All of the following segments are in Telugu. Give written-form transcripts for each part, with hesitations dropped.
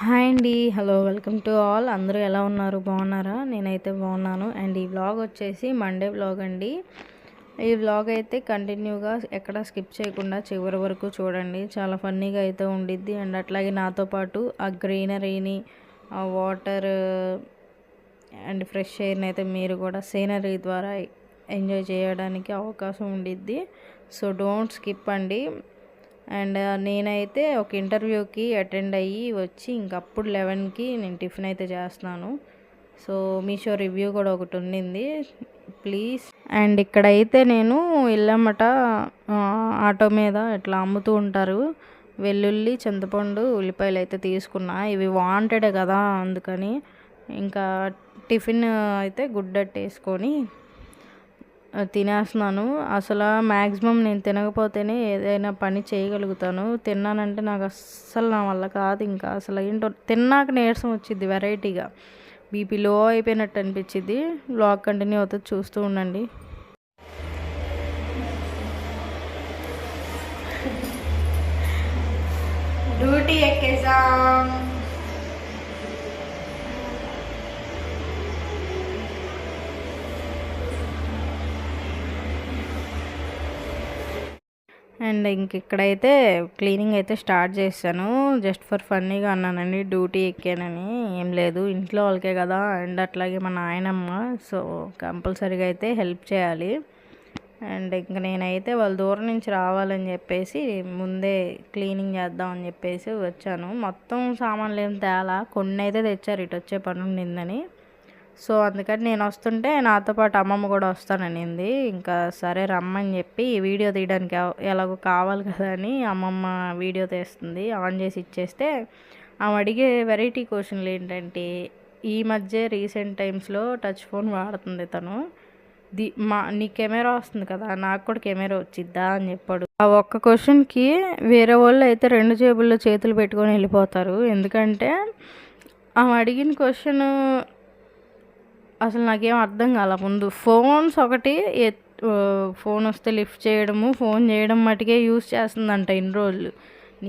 హాయ్ అండి. Hello, welcome to all. అందరూ ఎలా ఉన్నారు? బాగున్నారా? నేనైతే బాగున్నాను. అండ్ ఈ వ్లాగ్ వచ్చేసి మండే వ్లాగ్ అండి. ఈ వ్లాగ్ అయితే కంటిన్యూగా ఎక్కడ స్కిప్ చేయకుండా చివరి వరకు చూడండి. చాలా ఫన్నీగా అయితే ఉండిద్ది. అండ్ అట్లాగే నాతో పాటు ఆ గ్రీనరీని, ఆ వాటర్ అండ్ ఫ్రెష్ ఎయిర్ని అయితే మీరు కూడా సీనరీ ద్వారా ఎంజాయ్ చేయడానికి అవకాశం ఉండిద్ది. సో డోంట్ స్కిప్ అండి. అండ్ నేనైతే ఒక ఇంటర్వ్యూకి అటెండ్ అయ్యి వచ్చి ఇంకప్పుడు 11కి నేను టిఫిన్ అయితే చేస్తున్నాను. సో మీషో రివ్యూ కూడా ఒకటి ఉండింది, ప్లీజ్. అండ్ ఇక్కడైతే నేను ఇల్లమ్మట ఆటో మీద ఇట్లా అమ్ముతూ ఉంటారు. వెల్లుల్లి, చింతపండు, ఉల్లిపాయలు అయితే తీసుకున్నా. ఇవి వాంటెడే కదా, అందుకని ఇంకా టిఫిన్ అయితే గుడ్డట్టేసుకొని తినేస్తున్నాను. అసలు మ్యాక్సిమం నేను తినకపోతేనే ఏదైనా పని చేయగలుగుతాను. తిన్నానంటే నాకు అస్సలు నా వల్ల కాదు. ఇంకా అసలు ఏంటో తిన్నాక నీరసం వచ్చింది, వెరైటీగా బీపీ లో అయిపోయినట్టు అనిపించింది. వ్లాగ్ కంటిన్యూ అవుతుంది, చూస్తూ ఉండండి. డ్యూటీ ఎక్కేసాం. అండ్ ఇంక ఇక్కడైతే క్లీనింగ్ అయితే స్టార్ట్ చేశాను. జస్ట్ ఫర్ ఫన్నీగా అన్నానండి, డ్యూటీ ఎక్కానని. ఏం లేదు, ఇంట్లో వాళ్ళకే కదా. అండ్ అట్లాగే మా నాయనమ్మ, సో కంపల్సరీగా అయితే హెల్ప్ చేయాలి. అండ్ ఇంక నేనైతే వాళ్ళ దూరం నుంచి రావాలని చెప్పేసి ముందే క్లీనింగ్ చేద్దామని చెప్పేసి వచ్చాను. మొత్తం సామాన్లు ఏం తేలా, కొన్ని అయితే తెచ్చారు ఇటు వచ్చే పని ఉండిందని. సో అందుకని నేను వస్తుంటే నాతో పాటు అమ్మమ్మ కూడా వస్తాననింది. ఇంకా సరే రమ్మని చెప్పి వీడియో తీయడానికి ఎలాగో కావాలి కదా అని అమ్మమ్మ వీడియో తీస్తుంది. ఆన్ చేసి ఇచ్చేస్తే ఆమె అడిగే వెరైటీ క్వశ్చన్లు ఏంటంటే, ఈ మధ్య రీసెంట్ టైమ్స్లో టచ్ ఫోన్ వాడుతుంది తను. నీ కెమెరా వస్తుంది కదా, నాకు కూడా కెమెరా వచ్చిద్దా అని చెప్పాడు. ఆ ఒక్క క్వశ్చన్కి వేరే వాళ్ళు అయితే 2 జేబుల్లో చేతులు పెట్టుకొని వెళ్ళిపోతారు. ఎందుకంటే ఆమె అడిగిన క్వశ్చన్ అసలు నాకేం అర్థం కాల. ముందు ఫోన్స్ ఒకటి ఫోన్ వస్తే లిఫ్ట్ చేయడము, ఫోన్ చేయడం మటుకే యూజ్ చేస్తుందంట ఇన్ని రోజులు.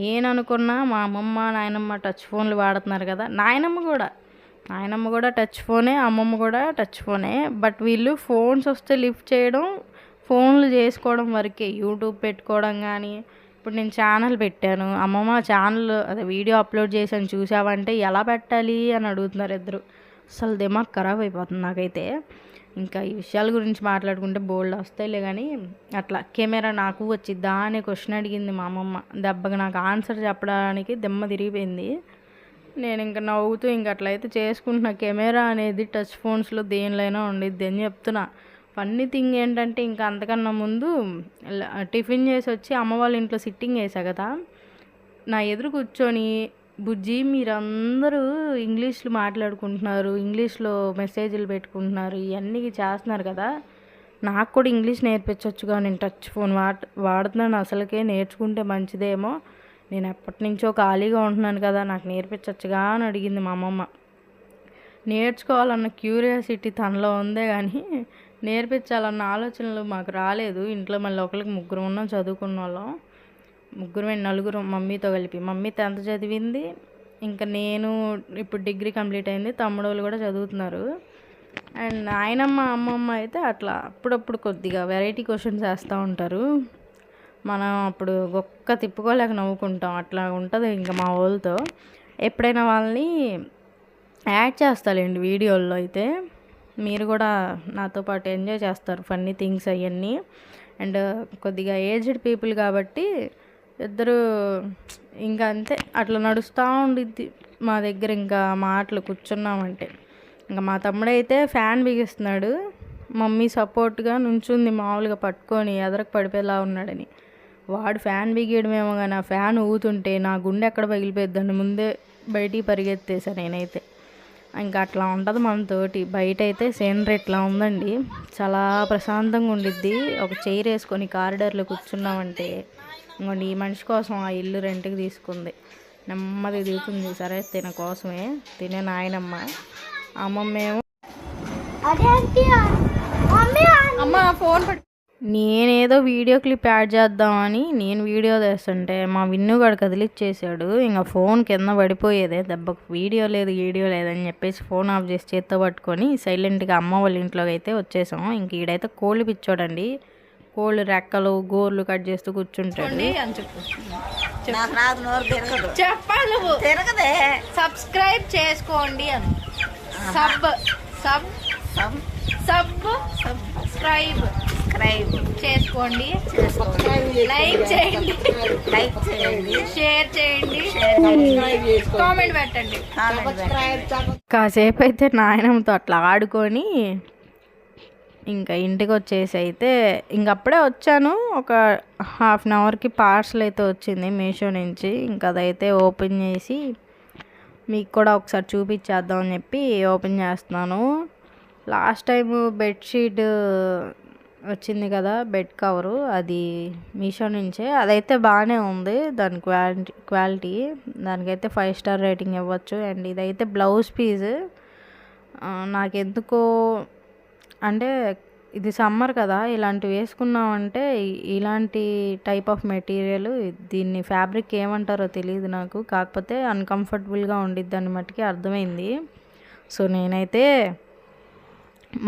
నేను అనుకున్నా మా అమ్మమ్మ నాయనమ్మ టచ్ ఫోన్లు వాడుతున్నారు కదా. నాయనమ్మ కూడా టచ్ ఫోనే, అమ్మమ్మ కూడా టచ్ ఫోనే. బట్ వీళ్ళు ఫోన్స్ వస్తే లిఫ్ట్ చేయడం, ఫోన్లు చేసుకోవడం వరకే. యూట్యూబ్ పెట్టుకోవడం కానీ, ఇప్పుడు నేను ఛానల్ పెట్టాను, అమ్మమ్మ ఛానల్ అదే వీడియో అప్లోడ్ చేశాను చూసావంటే ఎలా పెట్టాలి అని అడుగుతున్నారు ఇద్దరు. అసలు దిమాగ్ ఖరాబ్ అయిపోతుంది నాకైతే. ఇంకా ఈ విషయాల గురించి మాట్లాడుకుంటే బోల్డ్ వస్తాయిలే. కానీ అట్లా కెమెరా నాకు వచ్చిద్దా అనే క్వశ్చన్ అడిగింది మా అమ్మమ్మ. దెబ్బగా నాకు ఆన్సర్ చెప్పడానికి దిమ్మ తిరిగిపోయింది. నేను ఇంకా నవ్వుతూ ఇంక అట్లయితే చేసుకుంటున్నా. కెమెరా అనేది టచ్ ఫోన్స్లో దేనిలైనా ఉండిద్ది అని చెప్తున్నా. ఫన్నీ థింగ్ ఏంటంటే, ఇంకా అంతకన్నా ముందు టిఫిన్ చేసి వచ్చి అమ్మ వాళ్ళ ఇంట్లో సిట్టింగ్ వేసా కదా, నా ఎదురు కూర్చొని బుజ్జి మీరందరూ ఇంగ్లీష్లో మాట్లాడుకుంటున్నారు, ఇంగ్లీష్లో మెసేజ్లు పెట్టుకుంటున్నారు, ఇవన్నీ చేస్తున్నారు కదా, నాకు కూడా ఇంగ్లీష్ నేర్పించవచ్చుగా. నేను టచ్ ఫోన్ వాడుతున్నాను, అసలుకే నేర్చుకుంటే మంచిదేమో. నేను ఎప్పటి నుంచో ఖాళీగా ఉంటున్నాను కదా, నాకు నేర్పించవచ్చుగా అని అడిగింది మా అమ్మమ్మ. నేర్చుకోవాలన్న క్యూరియాసిటీ తనలో ఉందే కానీ నేర్పించాలన్న ఆలోచనలు మాకు రాలేదు. ఇంట్లో మళ్ళీ ఒకరికి 3 ఉన్నాం చదువుకున్న వాళ్ళం. 4 మమ్మీతో కలిపి. మమ్మీ 10th చదివింది. ఇంకా నేను ఇప్పుడు డిగ్రీ కంప్లీట్ అయింది. తమ్ముడు వాళ్ళు కూడా చదువుతున్నారు. అండ్ నాయనమ్మ అమ్మమ్మ అయితే అట్లా అప్పుడప్పుడు కొద్దిగా వెరైటీ క్వశ్చన్స్ వేస్తూ ఉంటారు. మనం అప్పుడు ఒక్క తిప్పుకోలేక నవ్వుకుంటాం. అట్లా ఉంటుంది ఇంకా మా వాళ్ళతో. ఎప్పుడైనా వాళ్ళని యాడ్ చేస్తాలేండి వీడియోల్లో. అయితే మీరు కూడా నాతో పాటు ఎంజాయ్ చేస్తారు ఫన్నీ థింగ్స్ అవన్నీ. అండ్ కొద్దిగా ఏజ్డ్ పీపుల్ కాబట్టి ఇద్దరు ఇంకా అంతే అట్లా నడుస్తూ ఉండిద్ది మా దగ్గర. ఇంకా మాటలు కూర్చున్నామంటే ఇంకా మా తమ్ముడైతే ఫ్యాన్ బిగిస్తున్నాడు. మమ్మీ సపోర్ట్గా నుంచుంది మామూలుగా పట్టుకొని, ఎదరకు పడిపోయేలా ఉన్నాడని. వాడు ఫ్యాన్ బిగియడమేమో కానీ ఆ ఫ్యాన్ ఊతుంటే నా గుండె ఎక్కడ పగిలిపోద్దని ముందే బయటికి పరిగెత్తేసా నేనైతే. ఇంకా అట్లా ఉంటుంది మనతోటి. బయట అయితే సీనరీ ఇట్లా ఉందండి, చాలా ప్రశాంతంగా ఉండిద్ది. ఒక చైర్ వేసుకొని కారిడార్లో కూర్చున్నామంటే ఇంకోండి ఈ మనిషి కోసం ఆ ఇల్లు రెంట్కి తీసుకుంది. నెమ్మది దిగుతుంది. సరే తిన కోసమే, తినే నాయనమ్మ. అమ్మమ్మ ఏమో అమ్మ ఫోన్ నేనేదో వీడియో క్లిప్ యాడ్ చేద్దామని నేను వీడియో తీస్తుంటే మా విన్నుగాడు కదిలిచ్చేసాడు. ఇంకా ఫోన్ కింద పడిపోయేదే దెబ్బకు. వీడియో లేదని చెప్పేసి ఫోన్ ఆఫ్ చేసి చేత్తో పట్టుకొని సైలెంట్గా అమ్మ వాళ్ళ ఇంట్లోకి అయితే వచ్చేసాం. ఇంక ఈడైతే కోళ్ళు పిచ్చోడండి. కోళ్ళు రెక్కలు గోర్లు కట్ చేస్తూ కూర్చుంటాడు. చెప్పాలి సబ్స్క్రైబ్ చేసుకోండి అని సబ్స్క్రైబ్ చేసుకోండి, లైక్ చేయండి, షేర్ చేయండి, కామెంట్ పెట్టండి. కాసేపు అయితే నాయనమ్మతో అట్లా ఆడుకొని ఇంకా ఇంటికి వచ్చేసి అయితే ఇంకప్పుడే వచ్చాను. ఒక హాఫ్ అన్ అవర్కి పార్సల్ అయితే వచ్చింది మీషో నుంచి. ఇంకా అదైతే ఓపెన్ చేసి మీకు కూడా ఒకసారి చూపించేద్దామని చెప్పి ఓపెన్ చేస్తున్నాను. లాస్ట్ టైం బెడ్షీట్ వచ్చింది కదా, బెడ్ కవరు, అది మీషో నుంచే. అదైతే బాగానే ఉంది, దాని క్వాలిటీ దానికైతే 5 స్టార్ రేటింగ్ ఇవ్వచ్చు. అండ్ ఇదైతే బ్లౌజ్ పీస్. నాకెందుకో అంటే ఇది సమ్మర్ కదా, ఇలాంటివి వేసుకున్నామంటే ఇలాంటి టైప్ ఆఫ్ మెటీరియల్, దీన్ని ఫ్యాబ్రిక్ ఏమంటారో తెలియదు నాకు, కాకపోతే అన్కంఫర్టబుల్గా ఉండిద్ది అని మట్టుకి అర్థమైంది. సో నేనైతే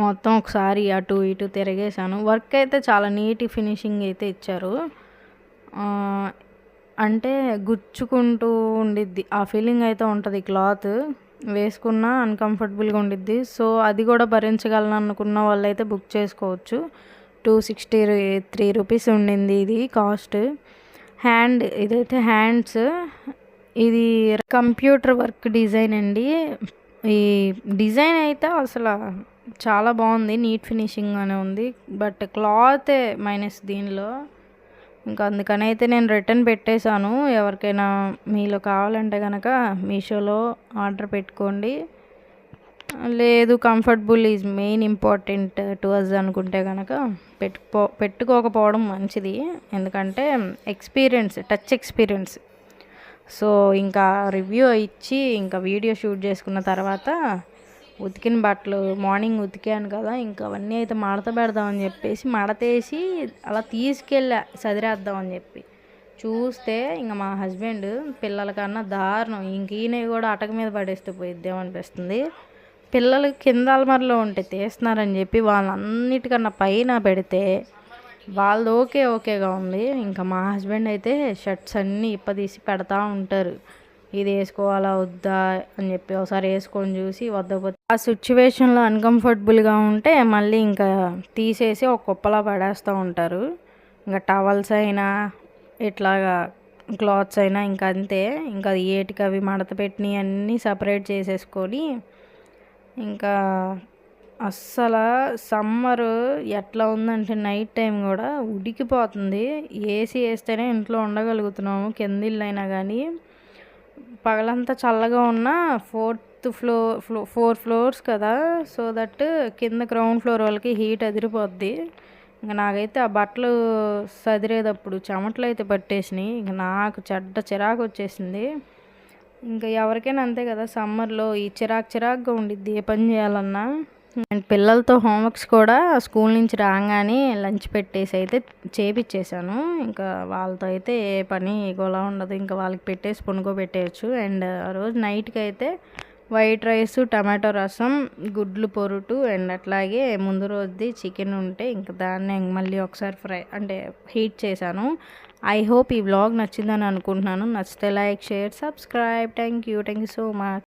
మొత్తం ఒకసారి అటు ఇటు తిరిగేసాను. వర్క్ అయితే చాలా నీట్ ఫినిషింగ్ అయితే ఇచ్చారు. అంటే గుచ్చుకుంటూ ఉండిద్ది ఆ ఫీలింగ్ అయితే ఉంటుంది. క్లాత్ వేసుకున్నా అన్కంఫర్టబుల్గా ఉండిద్ది. సో అది కూడా భరించగలను అనుకున్న వాళ్ళు అయితే బుక్ చేసుకోవచ్చు. 263 రూపీస్ ఉండింది ఇది కాస్ట్. ఇదైతే హ్యాండ్స్, ఇది కంప్యూటర్ వర్క్ డిజైన్ అండి. ఈ డిజైన్ అయితే అసలు చాలా బాగుంది, నీట్ ఫినిషింగ్ అనే ఉంది. బట్ క్లాతే మైనస్ దీనిలో. ఇంకా అందుకని అయితే నేను రిటర్న్ పెట్టేశాను. ఎవరికైనా మీలో కావాలంటే కనుక మీషోలో ఆర్డర్ పెట్టుకోండి. లేదు comfortable is main important to us అనుకుంటే కనుక పెట్టుకోకపోవడం మంచిది. ఎందుకంటే టచ్ ఎక్స్పీరియన్స్. సో ఇంకా రివ్యూ ఇచ్చి ఇంకా వీడియో షూట్ చేసుకున్న తర్వాత ఉతికిన బట్టలు మార్నింగ్ ఉతికాను కదా, ఇంకా అవన్నీ అయితే మడత పెడదామని చెప్పేసి మడతేసి అలా తీసుకెళ్ళా సదిరేద్దామని చెప్పి చూస్తే ఇంకా మా హస్బెండ్ పిల్లల కన్నా దారుణం. ఇంక ఈయన కూడా అటక మీద పడేస్తూ పోయిద్దామనిపిస్తుంది. పిల్లలు కింద అల్మర్లో ఉంటే తీస్తున్నారని చెప్పి వాళ్ళన్నిటికన్నా పైన పెడితే వాళ్ళది ఓకేగా ఉంది. ఇంకా మా హస్బెండ్ అయితే షర్ట్స్ అన్నీ ఇప్పదీసి పెడతా ఉంటారు. ఇది వేసుకోవాలా వద్దా అని చెప్పి ఒకసారి వేసుకొని చూసి వద్దపోతే ఆ సిచ్యువేషన్లో అన్కంఫర్టబుల్గా ఉంటే మళ్ళీ ఇంకా తీసేసి ఒక కుప్పలా పడేస్తూ ఉంటారు. ఇంకా టవల్స్ అయినా ఇట్లాగా క్లాత్స్ అయినా ఇంకా అంతే. ఇంకా ఏటికి అవి మడత పెట్టినవి అన్నీ సపరేట్ చేసేసుకొని ఇంకా అస్సలు సమ్మర్ ఎట్లా ఉందంటే నైట్ టైం కూడా ఉడికిపోతుంది. ఏసీ వేస్తేనే ఇంట్లో ఉండగలుగుతున్నాము, కింద ఇల్లు అయినా కానీ. పగలంతా చల్లగా ఉన్న 4 ఫ్లోర్స్ కదా, సో దట్ కింద గ్రౌండ్ ఫ్లోర్ వాళ్ళకి హీట్ అదిరిపోద్ది. ఇంకా నాకైతే ఆ బట్టలు సదిరేటప్పుడు చెమటలు అయితే పట్టేసినాయి. ఇంకా నాకు చిరాకు వచ్చేసింది. ఇంకా ఎవరికైనా అంతే కదా, సమ్మర్లో ఈ చిరాకుగా ఉండిద్ది ఏ పని చేయాలన్నా. అండ్ పిల్లలతో హోంవర్క్స్ కూడా స్కూల్ నుంచి రాగానే లంచ్ పెట్టేసి అయితే చేపిచ్చేసాను. ఇంకా వాళ్ళతో అయితే ఏ పని గోలా ఉండదు, ఇంకా వాళ్ళకి పెట్టేసి పనుకోబెట్టేయచ్చు. అండ్ ఆ రోజు నైట్కి అయితే వైట్ రైస్, టమాటో రసం, గుడ్లు పొరుటు, అండ్ అట్లాగే ముందు రోజుది చికెన్ ఉంటే ఇంకా దాన్ని మళ్ళీ ఒకసారి హీట్ చేశాను. ఐ హోప్ ఈ వ్లాగ్ నచ్చిందని అనుకుంటున్నాను. నచ్చితే like, share, subscribe. Thank you so much.